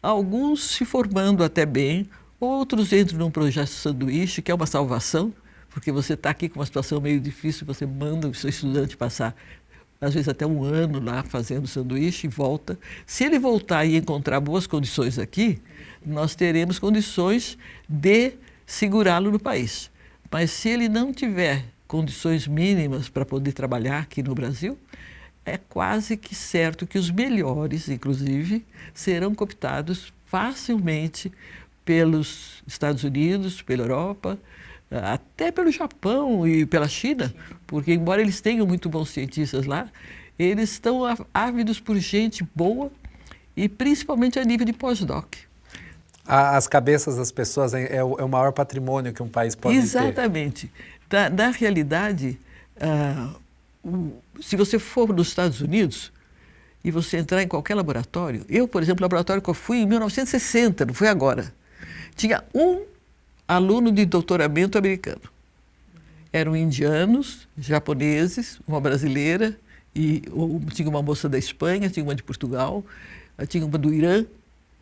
alguns se formando até bem, outros entram num projeto sanduíche, que é uma salvação, porque você está aqui com uma situação meio difícil, você manda o seu estudante passar às vezes até um ano lá fazendo sanduíche e volta. Se ele voltar e encontrar boas condições aqui, nós teremos condições de segurá-lo no país. Mas se ele não tiver condições mínimas para poder trabalhar aqui no Brasil, é quase que certo que os melhores, inclusive, serão cooptados facilmente pelos Estados Unidos, pela Europa, até pelo Japão e pela China, porque embora eles tenham muito bons cientistas lá, eles estão ávidos por gente boa e principalmente a nível de pós-doc. As cabeças das pessoas é o maior patrimônio que um país pode ter. Exatamente. Na realidade, se você for nos Estados Unidos e você entrar em qualquer laboratório, eu, por exemplo, o laboratório que eu fui em 1960, não foi agora, tinha um aluno de doutoramento americano. Eram indianos, japoneses, uma brasileira, tinha uma moça da Espanha, tinha uma de Portugal, tinha uma do Irã,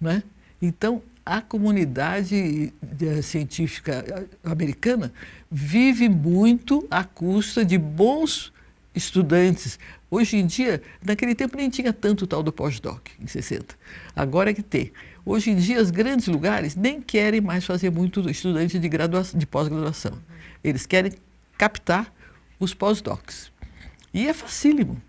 né? Então, a comunidade científica americana vive muito à custa de bons estudantes. Hoje em dia, naquele tempo nem tinha tanto tal do pós-doc, em 60. Agora é que tem. Hoje em dia, os grandes lugares nem querem mais fazer muito estudante de pós-graduação. Eles querem captar os pós-docs. E é facílimo.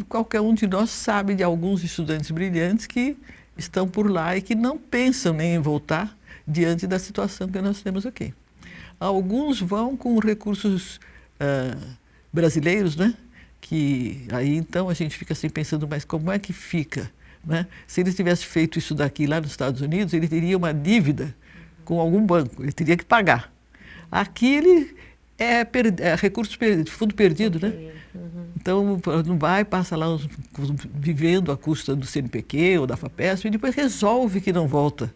Qualquer um de nós sabe de alguns estudantes brilhantes que estão por lá e que não pensam nem em voltar diante da situação que nós temos aqui. Alguns vão com recursos brasileiros, né? Que aí então a gente fica assim pensando, mas como é que fica? Né? Se ele tivesse feito isso daqui lá nos Estados Unidos, ele teria uma dívida com algum banco, ele teria que pagar. Aqui ele recurso fundo perdido, né? Então não vai, passa lá vivendo à custa do CNPq ou da FAPESP e depois resolve que não volta,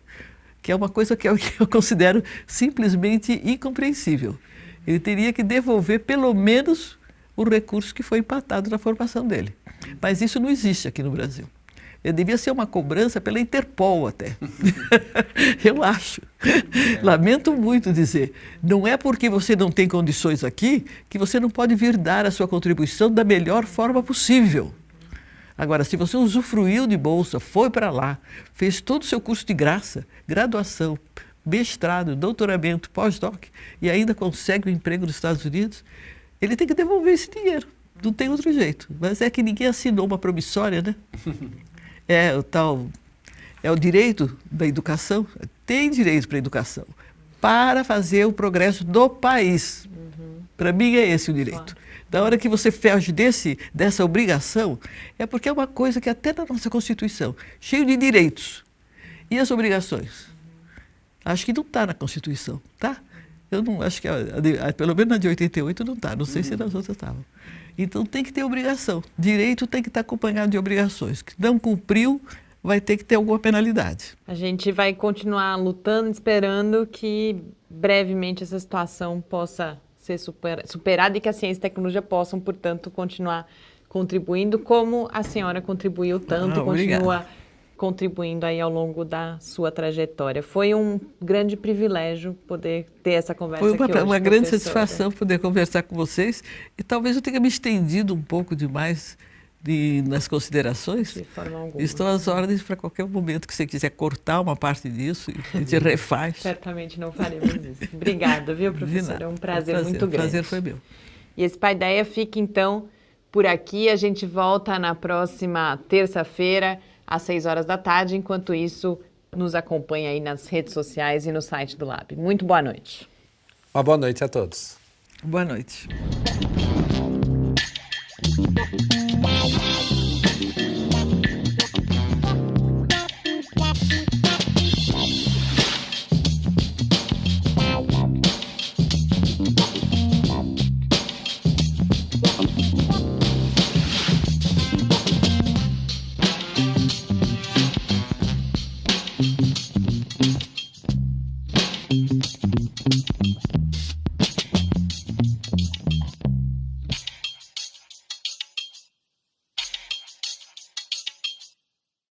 que é uma coisa que eu considero simplesmente incompreensível. Ele teria que devolver pelo menos o recurso que foi empatado na formação dele. Mas isso não existe aqui no Brasil. Devia ser uma cobrança pela Interpol até. Eu acho. Lamento muito dizer. Não é porque você não tem condições aqui que você não pode vir dar a sua contribuição da melhor forma possível. Agora, se você usufruiu de bolsa, foi para lá, fez todo o seu curso de graça, graduação, mestrado, doutoramento, pós-doc, e ainda consegue um emprego nos Estados Unidos, ele tem que devolver esse dinheiro. Não tem outro jeito. Mas é que ninguém assinou uma promissória, né? É o direito da educação, tem direito para a educação, para fazer o progresso do país. Para mim é esse o direito. Da hora que você foge dessa obrigação, é porque é uma coisa que até na nossa Constituição, cheio de direitos. E as obrigações? Acho que não está na Constituição, tá? Eu não acho que, pelo menos na de 88 não está, não sei se nas outras estavam. Então tem que ter obrigação. Direito tem que estar acompanhado de obrigações. Que não cumpriu, vai ter que ter alguma penalidade. A gente vai continuar lutando, esperando que brevemente essa situação possa ser superada e que a ciência e a tecnologia possam, portanto, continuar contribuindo como a senhora contribuiu tanto e continua contribuindo aí ao longo da sua trajetória. Foi um grande privilégio poder ter essa conversa aqui hoje. Foi uma grande satisfação poder conversar com vocês e talvez eu tenha me estendido um pouco demais nas considerações. De forma alguma. Estou às ordens para qualquer momento que você quiser cortar uma parte disso e a gente refaz. Certamente não faremos isso. Obrigada, viu, professora? É um prazer muito grande. O prazer foi meu. E esse Paideia fica, então, por aqui. A gente volta na próxima terça-feira, às 6 horas da tarde. Enquanto isso, nos acompanhe aí nas redes sociais e no site do Lab. Muito boa noite. Uma boa noite a todos. Boa noite.